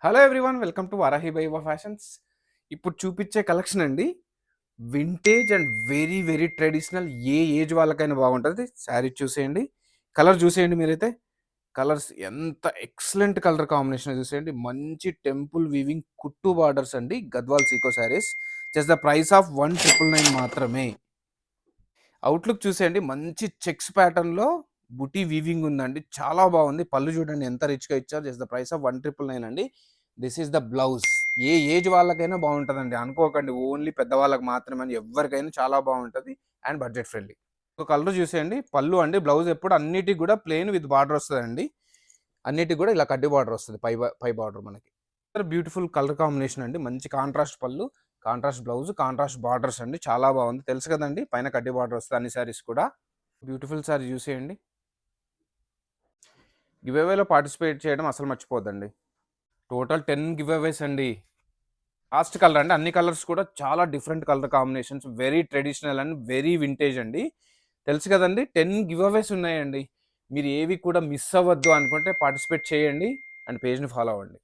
Hello everyone, welcome to Varahi బైవా fashions. ఇప్పుడు చూపించే కలెక్షన్ అండి vintage and very very traditional. ఏ ఏజ్ వాళ్ళకైనా బాగుంటుంది. శారీ చూసేయండి, కలర్ చూసేయండి. మీరైతే కలర్స్ ఎంత ఎక్సలెంట్ కలర్ కాంబినేషన్ చూసేయండి. మంచి టెంపుల్ వీవింగ్ కుట్టు బార్డర్స్ అండి, గద్వాల్ సీకో saris. Just the price of 1999 మాత్రమే. అవుట్లుక్ చూసేయండి, మంచి చెక్స్ ప్యాటర్న్లో బుటీ వీవింగ్ ఉందండి, చాలా బాగుంది. పళ్ళు చూడండి ఎంత రిచ్గా ఇచ్చారు. జస్ట్ ద ప్రైస్ ఆఫ్ 1999 అండి. This is the blouse. A age వాళ్ళకైనా బాగుంటుందండి, అనుకోకండి ఓన్లీ పెద్దవాళ్ళకి మాత్రమే అని. ఎవరికైనా చాలా బాగుంటుంది అండ్ బడ్జెట్ ఫ్రెండ్లీ. ఒక కలర్ చూసేయండి, పళ్ళు అండి. బ్లౌజ్ ఎప్పుడు అన్నిటికి కూడా ప్లెయిన్ విత్ బార్డర్ వస్తుందండి. అన్నిటికి కూడా ఇలా కడ్డీ బార్డర్ వస్తుంది, పై బార్డర్ మనకి. బ్యూటిఫుల్ కలర్ కాంబినేషన్ అండి, మంచి కాంట్రాస్ట్ పళ్ళు, కాంట్రాస్ట్ బ్లౌజ్, కాంట్రాస్ట్ బార్డర్స్ అండి, చాలా బాగుంది. తెలుసు కదండి, పైన కడ్డీ బార్డర్ వస్తుంది అన్ని సారీస్ కూడా. బ్యూటిఫుల్ సారీ చూసేయండి. గివ్ అవేలో పార్టిసిపేట్ చేయడం అసలు మర్చిపోద్దండి. టోటల్ 10 గివ్ అవేస్ అండి. లాస్ట్ కలర్ అండి, అన్ని కలర్స్ కూడా చాలా different colour combinations, very traditional and very vintage అండి. తెలుసు కదండి, 10 గివ్ అవేస్ ఉన్నాయండి. మీరు ఏవి కూడా మిస్ అవ్వద్దు అనుకుంటే పార్టిసిపేట్ చేయండి అండ్ పేజ్ని ఫాలో అవ్వండి.